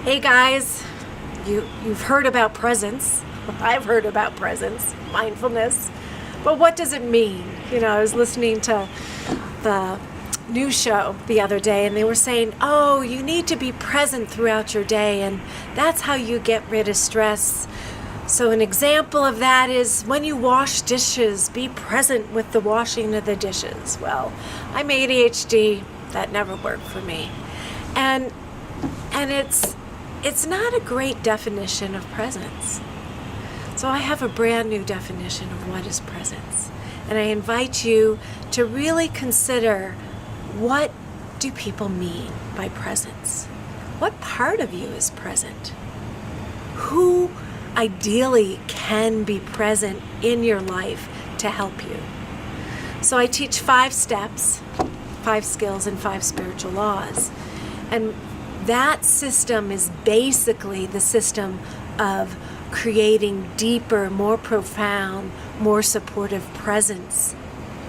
Hey guys, you've heard about presence. I've heard about presence, mindfulness. But what does it mean? I was listening to the news show the other day and they were saying, oh, you need to be present throughout your day and that's how you get rid of stress. So an example of that is when you wash dishes, be present with the washing of the dishes. Well, I'm ADHD, that never worked for me. And it's not a great definition of presence. So I have a brand new definition of what is presence. And I invite you to really consider, what do people mean by presence? What part of you is present? Who ideally can be present in your life to help you? So I teach 5 steps, 5 skills, and 5 spiritual laws. And that system is basically the system of creating deeper, more profound, more supportive presence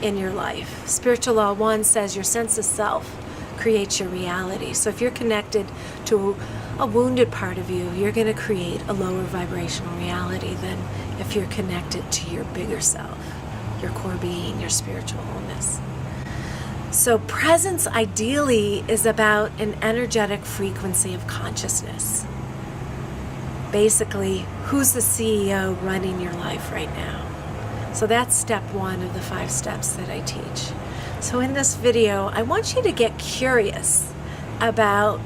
in your life. Spiritual Law 1 says your sense of self creates your reality. So if you're connected to a wounded part of you, you're going to create a lower vibrational reality than if you're connected to your bigger self, your core being, your spiritual wholeness. So presence ideally is about an energetic frequency of consciousness. Basically, who's the CEO running your life right now? So that's step 1 of the 5 steps that I teach. So in this video, I want you to get curious about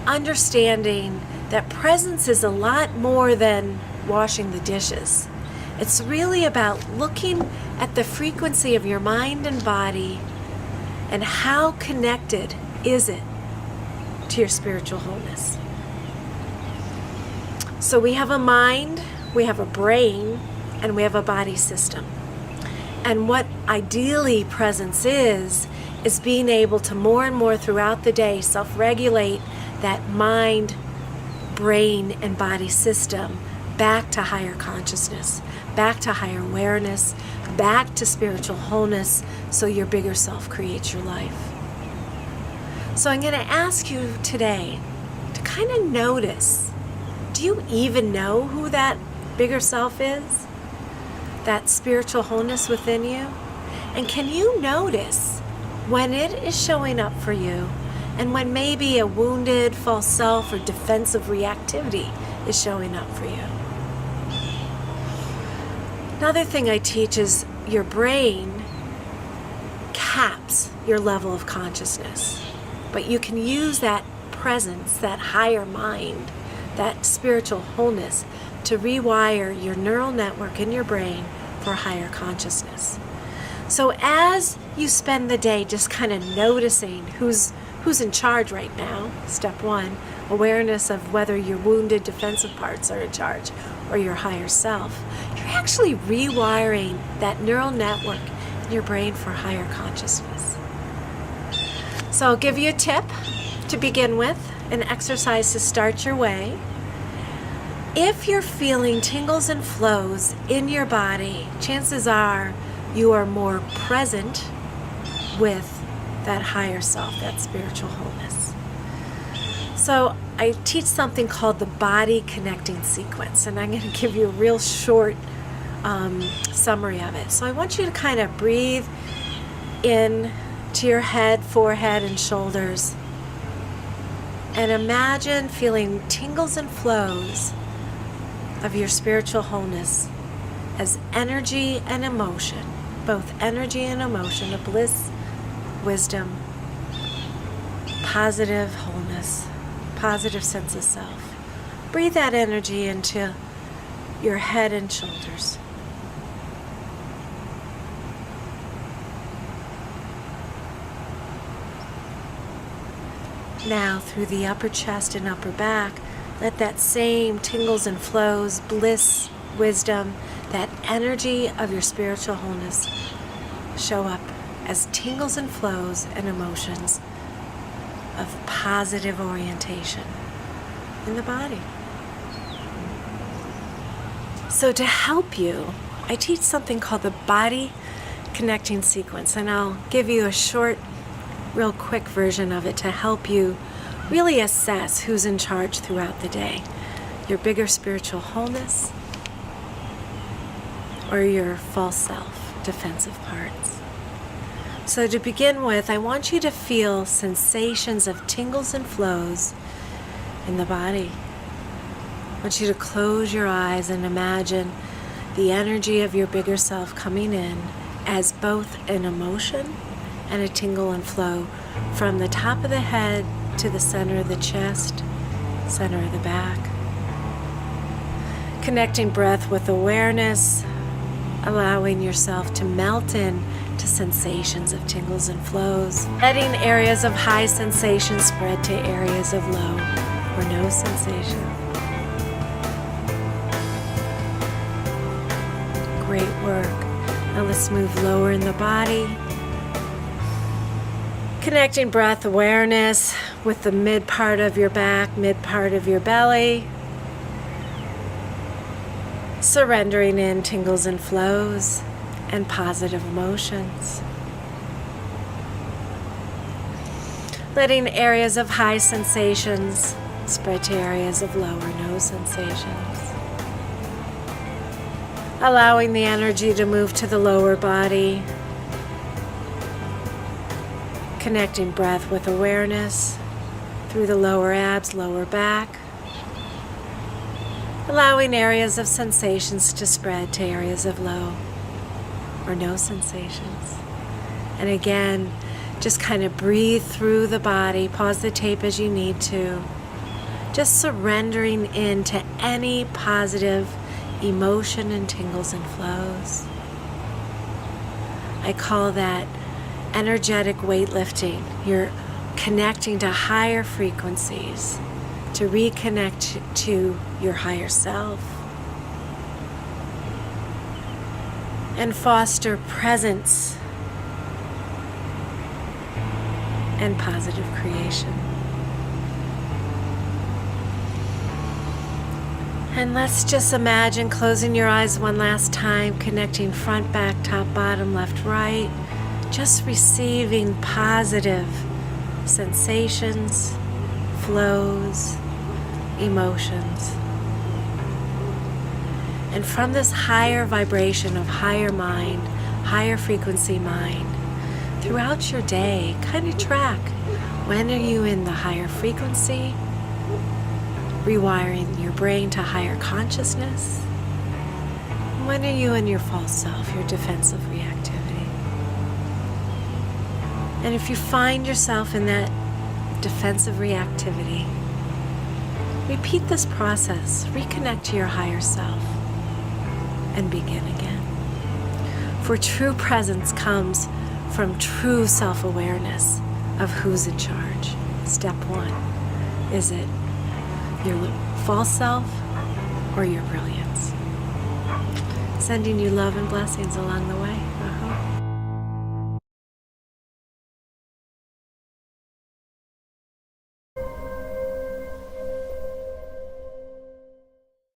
understanding that presence is a lot more than washing the dishes. It's really about looking at the frequency of your mind and body and how connected is it to your spiritual wholeness. So we have a mind, we have a brain, and we have a body system. And what ideally presence is being able to more and more throughout the day self-regulate that mind, brain, and body system back to higher consciousness, back to higher awareness, back to spiritual wholeness, so your bigger self creates your life. So I'm going to ask you today to kind of notice, do you even know who that bigger self is? That spiritual wholeness within you? And can you notice when it is showing up for you and when maybe a wounded false self or defensive reactivity is showing up for you? Another thing I teach is your brain caps your level of consciousness, but you can use that presence, that higher mind, that spiritual wholeness to rewire your neural network in your brain for higher consciousness. So as you spend the day just kind of noticing who's in charge right now, step 1, awareness of whether your wounded defensive parts are in charge or your higher self, you're actually rewiring that neural network in your brain for higher consciousness. So I'll give you a tip to begin with, an exercise to start your way. If you're feeling tingles and flows in your body, chances are you are more present with that higher self, that spiritual wholeness. So I teach something called the body connecting sequence, and I'm going to give you a real short summary of it. So I want you to kind of breathe in to your head, forehead, and shoulders, and imagine feeling tingles and flows of your spiritual wholeness as energy and emotion, both energy and emotion of bliss, wisdom, positive wholeness, positive sense of self. Breathe that energy into your head and shoulders. Now through the upper chest and upper back, let that same tingles and flows, bliss, wisdom, that energy of your spiritual wholeness show up as tingles and flows and emotions of positive orientation in the body. So to help you, I teach something called the body connecting sequence, and I'll give you a short, real quick version of it to help you really assess who's in charge throughout the day. Your bigger spiritual wholeness or your false self, defensive parts. So to begin with, I want you to feel sensations of tingles and flows in the body. I want you to close your eyes and imagine the energy of your bigger self coming in as both an emotion and a tingle and flow from the top of the head to the center of the chest, center of the back. Connecting breath with awareness, allowing yourself to melt in to sensations of tingles and flows, letting areas of high sensation spread to areas of low or no sensation. Great work. Now let's move lower in the body. Connecting breath awareness with the mid part of your back, mid part of your belly. Surrendering in tingles and flows and positive emotions. Letting areas of high sensations spread to areas of low or no sensations. Allowing the energy to move to the lower body. Connecting breath with awareness through the lower abs, lower back. Allowing areas of sensations to spread to areas of low or no sensations. And again, just kind of breathe through the body. Pause the tape as you need to. Just surrendering into any positive emotion and tingles and flows. I call that energetic weightlifting. You're connecting to higher frequencies to reconnect to your higher self and foster presence and positive creation. And let's just imagine closing your eyes one last time, connecting front, back, top, bottom, left, right, just receiving positive sensations, flows, emotions. And from this higher vibration of higher mind, higher frequency mind, throughout your day, kind of track when are you in the higher frequency, rewiring your brain to higher consciousness. When are you in your false self, your defensive reactivity? And if you find yourself in that defensive reactivity, repeat this process. Reconnect to your higher self and begin again. For true presence comes from true self-awareness of who's in charge. Step one, is it your false self or your brilliance? Sending you love and blessings along the way.